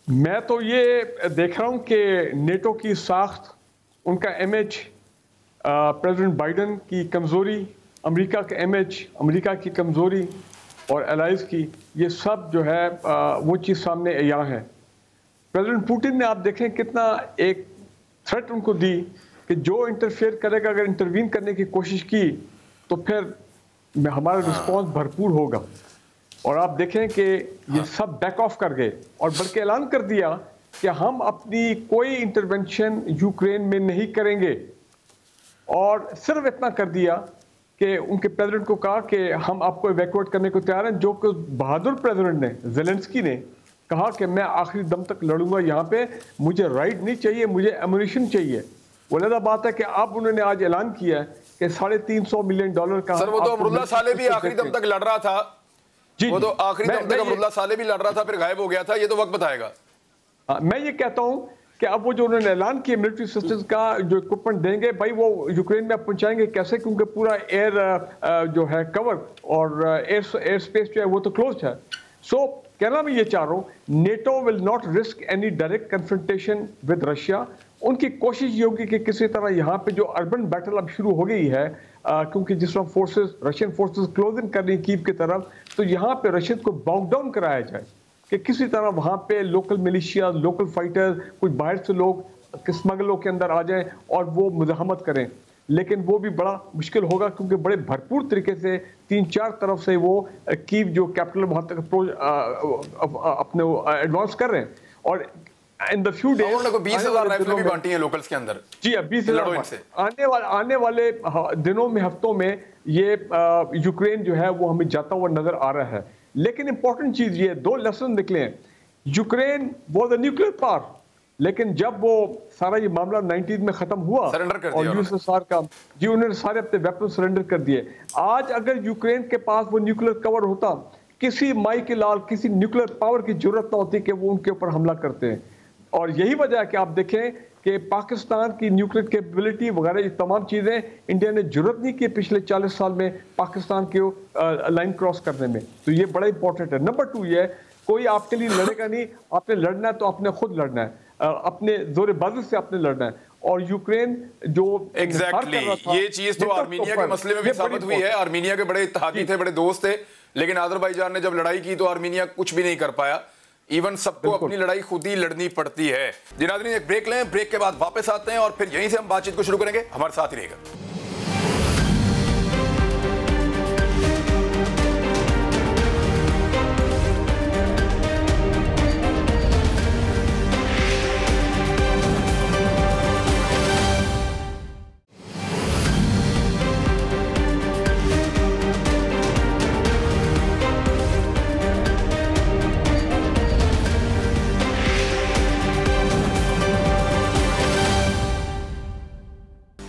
मैं तो ये देख रहा हूं कि नेटो की साख्त, उनका इमेज, प्रेसिडेंट बाइडेन की कमज़ोरी, अमेरिका का इमेज, अमेरिका की कमज़ोरी और एलाइज की, ये सब जो है वो चीज़ सामने आया है। प्रेसिडेंट पुतिन ने आप देखें कितना एक थ्रेट उनको दी कि जो इंटरफेयर करेगा, अगर इंटरवीन करने की कोशिश की तो फिर हमारा रिस्पॉन्स भरपूर होगा। और आप देखें कि ये सब बैक ऑफ कर गए और बल्कि ऐलान कर दिया कि हम अपनी कोई इंटरवेंशन यूक्रेन में नहीं करेंगे। और सिर्फ इतना कर दिया कि उनके प्रेसिडेंट को कहा कि हम आपको इवैक्यूएट करने को तैयार हैं, जो कि बहादुर प्रेसिडेंट ने, ज़ेलेंस्की ने कहा कि मैं आखिरी दम तक लड़ूंगा यहाँ पे, मुझे राइड नहीं चाहिए, मुझे एमुनिशन चाहिए। वो अलग बात है कि अब उन्होंने आज ऐलान किया है कि $350 मिलियन का। सर वो तो अमरुल्लाह साले भी आखिरी दम तक लड़ रहा था जी, वो तो आखिरी दम तक अमरुल्लाह साले भी लड़ रहा था, फिर गायब हो गया था, ये तो वक्त बताएगा। मैं ये कहता हूं कि अब वो जो उन्होंने ऐलान किया मिलिट्री असिस्टेंस का जो इक्विपमेंट देंगे, भाई वो यूक्रेन में पहुंचाएंगे कैसे, क्योंकि पूरा एयर जो है कवर और एयर स्पेस जो है वो तो क्लोज है। सो कहना मैं ये चाह रहा हूं, NATO will not risk any direct confrontation with Russia. उनकी कोशिश ये होगी कि किसी तरह यहाँ पे जो अर्बन बैटल अब शुरू हो गई है, क्योंकि जिस तरह फोर्सेस, रशियन फोर्सेस क्लोजिंग कर रही कीव की तरफ, तो यहाँ पे रशियन को बाउंड डाउन कराया जाए कि किसी तरह वहाँ पे लोकल मिलिशिया, लोकल फाइटर, कुछ बाहर से लोग स्मगलों के अंदर आ जाएं और वो मुजाहमत करें। लेकिन वो भी बड़ा मुश्किल होगा क्योंकि बड़े भरपूर तरीके से 3-4 तरफ से वो कीव जो कैपिटल वहाँ तक अपने एडवांस कर रहे हैं। और इन द फ्यू डेज उन्होंने 20,000 राइफलें भी बांटी हैं लोकल्स के अंदर। जी 20,000 आने वाले दिनों में, हफ्तों में ये यूक्रेन जो है वो हमें जाता हुआ नजर आ रहा है। लेकिन इंपॉर्टेंट चीज ये 2 लेसन निकले हैं। Ukraine was a nuclear power, लेकिन जब वो सारा ये मामला 90 में खत्म हुआ और यूएसएसआर का जी, उन्होंने सारे अपने वेपन सरेंडर कर दिए। आज अगर यूक्रेन के पास वो न्यूक्लियर कवर होता, किसी माई के लाल, किसी न्यूक्लियर पावर की जरूरत ना होती कि वो उनके ऊपर हमला करते हैं। और यही वजह है कि आप देखें कि पाकिस्तान की न्यूक्लियर कैपेबिलिटी वगैरह ये तमाम चीज़ें इंडिया ने जरूरत नहीं की पिछले 40 साल में पाकिस्तान के लाइन क्रॉस करने में। तो ये बड़ा इंपॉर्टेंट है। नंबर 2 ये कोई आपके लिए लड़ेगा नहीं। आपने लड़ना है तो आपने खुद लड़ना है, अपने जोर बाजू से आपने लड़ना है। और यूक्रेन जो एग्जैक्टली ये चीज तो आर्मीनिया के मसले में भी साबित हुई है। आर्मीनिया के बड़े इत्तेहादी थे, बड़े दोस्त थे, लेकिन अजरबैजान ने जब लड़ाई की तो आर्मीनिया कुछ भी नहीं कर पाया। इवन सबको अपनी लड़ाई खुद ही लड़नी पड़ती है। जी नाज़रीन, एक ब्रेक लें, ब्रेक के बाद वापस आते हैं और फिर यहीं से हम बातचीत को शुरू करेंगे। हमारे साथ ही रहेगा।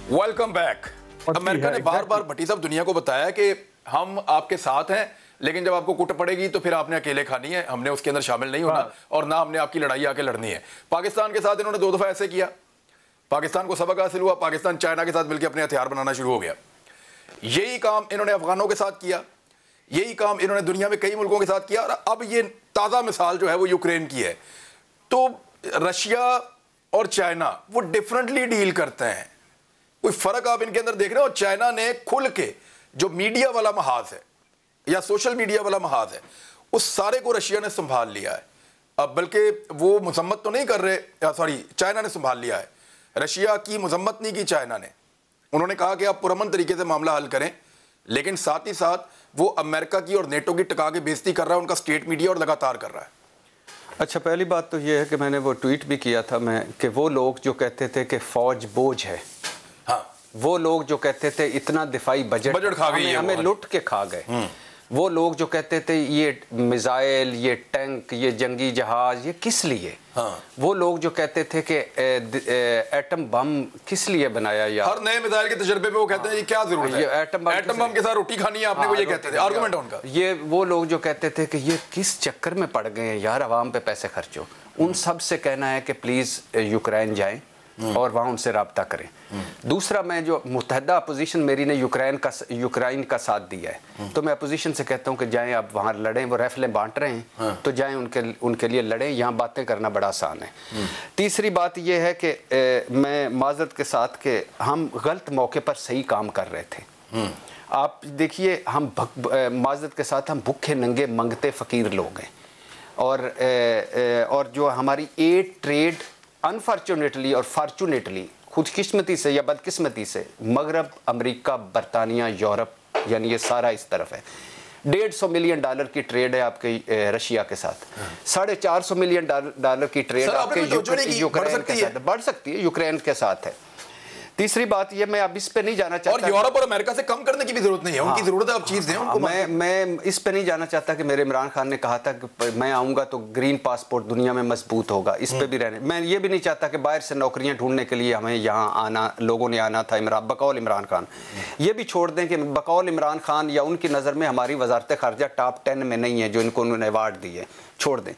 Welcome back. अमेरिका ने बार बार भट्टी साहब दुनिया को बताया कि हम आपके साथ हैं, लेकिन जब आपको कुट पड़ेगी तो फिर आपने अकेले खानी है, हमने उसके अंदर शामिल नहीं होना और ना हमने आपकी लड़ाई आके लड़नी है। पाकिस्तान के साथ इन्होंने 2 दफा ऐसे किया, पाकिस्तान को सबक हासिल हुआ, पाकिस्तान चाइना के साथ मिलकर अपने हथियार बनाना शुरू हो गया। यही काम इन्होंने अफगानों के साथ किया, यही काम इन्होंने दुनिया में कई मुल्कों के साथ किया, और अब ये ताज़ा मिसाल जो है वो यूक्रेन की है। तो रशिया और चाइना वो डिफरेंटली डील करते हैं, कोई फर्क आप इनके अंदर देख रहे हो? चाइना ने खुल के जो मीडिया वाला महाज है या सोशल मीडिया वाला महाज है, उस सारे को रशिया ने संभाल लिया है। अब बल्कि वो मजम्मत तो नहीं कर रहे, सॉरी, चाइना ने संभाल लिया है। रशिया की मजम्मत नहीं की चाइना ने, उन्होंने कहा कि आप पुरअमन तरीके से मामला हल करें, लेकिन साथ ही साथ वो अमेरिका की और नेटो की टका के बेइज्जती कर रहा है, उनका स्टेट मीडिया, और लगातार कर रहा है। अच्छा, पहली बात तो ये है कि मैंने वो ट्वीट भी किया था मैं कि वो लोग जो कहते थे कि फौज बोझ है, हाँ, वो लोग जो कहते थे इतना दिफाई बजट खा गई, हमें लुट के खा गए, वो लोग जो कहते थे ये मिसाइल, ये टैंक, ये जंगी जहाज, ये किस लिए, हाँ, वो लोग जो कहते थे कि एटम बम किस लिए बनाया यार, हर नए मिसाइल के तजर्बे पे वो कहते हैं ये क्या जरूरत है, एटम बम के साथ रोटी खानी है आपने, वो ये कहते थे, आर्गुमेंट है उनका। ये वो लोग जो कहते थे कि ये किस चक्कर में पड़ गए हैं यार, आवाम पे पैसे खर्चो, उन सब से कहना है कि प्लीज यूक्रेन जाएं और वहाँ उनसे रब्ता करें। दूसरा, मैं जो मुत्तहदा अपोजिशन मेरी ने यूक्रेन का साथ दिया है, तो मैं अपोजिशन से कहता हूँ कि जाएं आप वहाँ लड़ें, वो राइफलें बांट रहे हैं, तो जाएं उनके लिए लड़ें, यहाँ बातें करना बड़ा आसान है। तीसरी बात यह है कि मैं माजरत के साथ कि हम गलत मौके पर सही काम कर रहे थे। आप देखिए, हम माजरत के साथ हम भूखे नंगे मंगते फ़कीर लोग हैं, और जो हमारी एड ट्रेड अनफॉर्चुनेटली और फॉर्चुनेटली, खुदकिस्मती से या बदकिस्मती से, मगरब, अमेरिका, बरतानिया, यूरोप, यानी ये सारा इस तरफ है। $150 मिलियन की ट्रेड है आपके रशिया के साथ, $450 मिलियन की ट्रेड आपके यूक्रेन के साथ, बढ़ सकती है, यूक्रेन के साथ है। तीसरी बात ये, मैं अब इस पे नहीं जाना चाहता, और यूरोप और अमेरिका से कम करने की भी जरूरत नहीं है, उनकी जरूरत है आप चीज दें उनको। मैं इस पे नहीं जाना चाहता कि मेरे इमरान खान ने कहा था कि मैं आऊंगा तो ग्रीन पासपोर्ट दुनिया में मजबूत होगा, इस पे भी रहने। मैं ये भी नहीं चाहता कि बाहर से नौकरियां ढूंढने के लिए हमें यहाँ आना, लोगों ने आना था बकौल इमरान खान। ये भी छोड़ दें कि बकौल इमरान खान या उनकी नज़र में हमारी वजारत खारजा टॉप 10 में नहीं है, जो इनको उन्होंने अवार्ड दिए, छोड़ दें।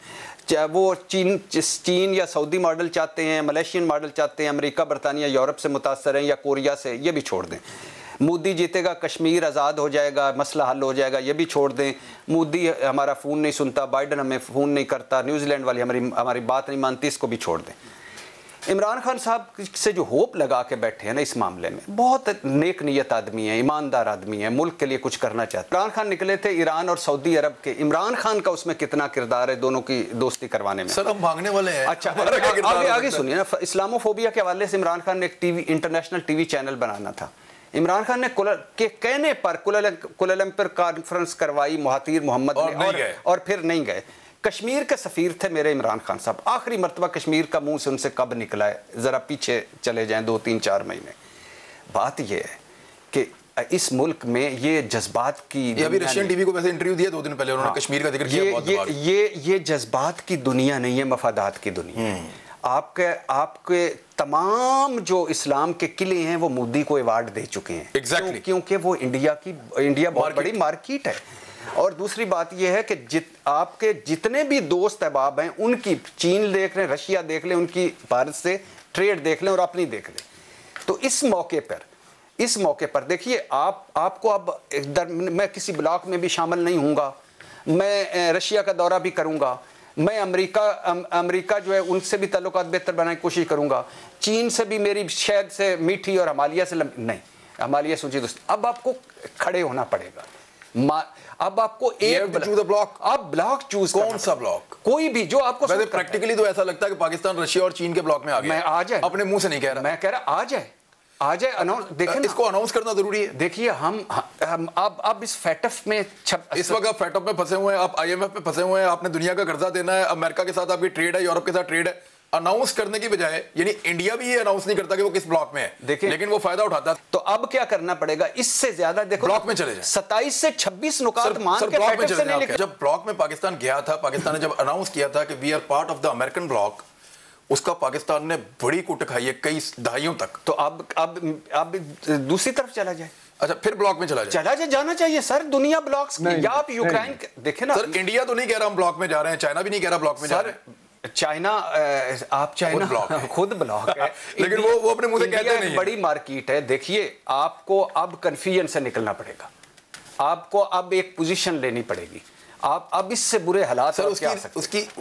चाहे वो चीन या सऊदी मॉडल चाहते हैं, मलेशियन मॉडल चाहते हैं, अमेरिका, बरतानिया, यूरोप से मुतासर हैं या कोरिया से, ये भी छोड़ दें। मोदी जीतेगा, कश्मीर आज़ाद हो जाएगा, मसला हल हो जाएगा, ये भी छोड़ दें। मोदी हमारा फ़ोन नहीं सुनता, बाइडन हमें फ़ोन नहीं करता, न्यूजीलैंड वाली हमारी बात नहीं मानती, इसको भी छोड़ दें। इमरान खान साहब से जो होप लगा के बैठे हैं ना इस मामले में, बहुत नेक नीयत आदमी है, ईमानदार आदमी है, मुल्क के लिए कुछ करना चाहते। इमरान खान निकले थे ईरान और सऊदी अरब के, इमरान खान का उसमें कितना किरदार है दोनों की दोस्ती करवाने में? सर हम भागने वाले हैं। अच्छा, आगे सुनिए ना, इस्लामोफोबिया के हवाले से इमरान खान ने एक इंटरनेशनल टीवी चैनल बनाना था। इमरान खान ने के कहने पर कुलालंपुर कॉन्फ्रेंस करवाई महातीर मोहम्मद ने, और फिर नहीं गए। कश्मीर के सफ़ीर थे मेरे इमरान खान साहब, आखिरी मरतबा कश्मीर का मुंह से उनसे कब निकला है, ज़रा पीछे चले जाएं 2-3-4 महीने। बात यह है कि इस मुल्क में ये जज्बात की, अभी रशियन टीवी को वैसे इंटरव्यू दिया 2 दिन पहले, उन्होंने कश्मीर का जिक्र किया। ये जज्बात की दुनिया नहीं है, मफादात की दुनिया है। आपके तमाम जो इस्लाम के किले हैं वो मोदी को अवार्ड दे चुके हैं, Exactly. क्योंकि वो इंडिया बहुत बड़ी मार्केट है। और दूसरी बात यह है कि आपके जितने भी दोस्त अहबाब हैं, उनकी चीन देख लें, रशिया देख लें, उनकी भारत से ट्रेड देख लें और अपनी देख लें। तो इस मौके पर देखिए, आपको अब मैं किसी ब्लॉक में भी शामिल नहीं हूँगा, मैं रशिया का दौरा भी करूँगा, मैं अमेरिका जो है उनसे भी ताल्लुकात बेहतर बनाने की कोशिश करूंगा। चीन से भी मेरी शायद से मीठी और हिमालय से नहीं, हिमालय से ऊंची दोस्ती। अब आपको खड़े होना पड़ेगा। अब आपको एक ब्लॉक, आप ब्लॉक चूज, कौन सा ब्लॉक? कोई भी जो आपको प्रैक्टिकली तो ऐसा लगता है कि पाकिस्तान रशिया और चीन के ब्लॉक में आ गया। मैं आ जाए, अपने मुंह से नहीं कह रहा, मैं कह रहा आ जाए अनाउंस। देखिए इसको अनाउंस करना जरूरी है। देखिए हम अब इस फैटफ में इस वक्त आप फैटफ में फंसे हुए हैं, आप IMF में फंसे हुए हैं, आपने दुनिया का कर्जा देना है, अमेरिका के साथ आपकी ट्रेड है, यूरोप के साथ ट्रेड है। अनाउंस करने की बजाय, यानी इंडिया भी ये अनाउंस नहीं करता कि वो किस ब्लॉक में है, देखिए, लेकिन वो फायदा उठाता। तो अब क्या करना पड़ेगा इससे ज्यादा? देखो ब्लॉक में चले जाए, 27 से 26 नुकात मान के ब्लॉक में चले जाए। जब ब्लॉक में पाकिस्तान गया था, पाकिस्तान ने जब अनाउंस किया था कि we are part of the American bloc, उसका पाकिस्तान ने बड़ी कुट खाई है कई दहाइयों तक। तो अब दूसरी तरफ चला जाए। अच्छा, फिर ब्लॉक में चला जाए, जाना चाहिए सर। दुनिया ब्लॉक्स, या आप यूक्रेन देखे ना सर। इंडिया तो नहीं कह रहा हम ब्लॉक में जा रहे हैं, चाइना भी नहीं कह रहा ब्लॉक में जा रहे हैं। चाइना, आप चाइना खुद ब्लॉक है लेकिन वो अपने मुंह से कहते नहीं। बड़ी मार्केट है। देखिए आपको अब कंफ्यूजन से निकलना पड़ेगा, आपको अब एक पोजीशन लेनी पड़ेगी। आप अब इससे बुरे हालात सर,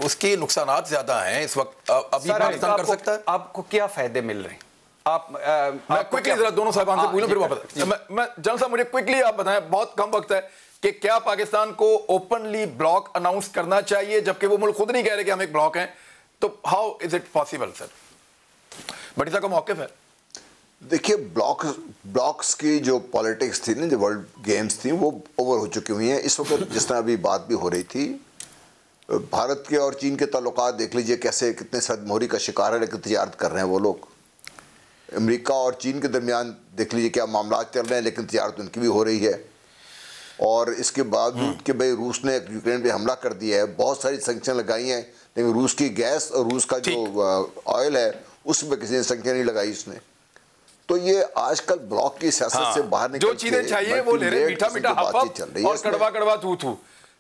उसकी नुकसानात ज्यादा हैं इस वक्त। अभी पाकिस्तान कर सकता है। आपको क्या फायदे मिल रहे हैं? मैं क्विकली जरा दोनों साहिबान से पूछूं, फिर वापस मैं जनरल साहब, मुझे क्विकली आप बताएं, बहुत कम वक्त है, कि क्या पाकिस्तान को ओपनली ब्लॉक अनाउंस करना चाहिए, जबकि वो मुल्क खुद नहीं कह रहे कि हम एक ब्लॉक हैं? तो how is it possible sir? Bhatti साहब का मौक़िफ़ है। देखिए, ब्लॉक्स की जो पॉलिटिक्स थी ना, जो वर्ल्ड गेम्स थी, वो ओवर हो चुकी हुई हैं इस वक्त। जिस तरह अभी बात भी हो रही थी, भारत के और चीन के ताल्लुकात देख लीजिए कैसे, कितने सदमोहरी का शिकार है, लेकिन तजारत कर रहे हैं वो लोग। अमेरिका और चीन के दरमियान देख लीजिए क्या मामला चल रहे हैं, लेकिन तजारत उनकी भी हो रही है। और इसके बावजूद कि भाई रूस ने यूक्रेन पे हमला कर दिया है, बहुत सारी सैंक्शन लगाई हैं, लेकिन रूस की गैस और रूस का जो ऑयल है उस पर किसी ने सैंक्शन नहीं लगाई उसने। तो ये आजकल ब्लॉक की सियासत से बाहर निकल जो चीजें चाहिए वो ले रहे, मीठा मीठा हफ और कड़वा कड़वा थू थू।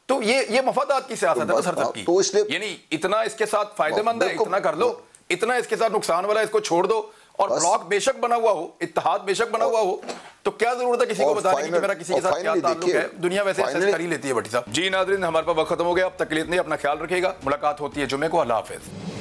तो ये मफादात की सियासत है सर सबकी। तो इसलिए यानी इतना इसके साथ फायदेमंद है, इतना कर लो, इतना इसके साथ नुकसान वाला है, इसको छोड़ दो। और ब्लॉक बेशक बना हुआ हो, इत्तेहाद बेशक बना हुआ हो, तो क्या जरूरत है किसी को बताने की कि मेरा किसी के साथ क्या ताल्लुक है? दुनिया वैसे असेस कर ही लेती है। भट्टी साहब जी, नाज़रीन, हमारे पास वक्त खत्म हो गया। अब तक के लिए इतना ही, अपना ख्याल रखिएगा। मुलाकात होती है जुमे को। अल्लाह हाफिज़।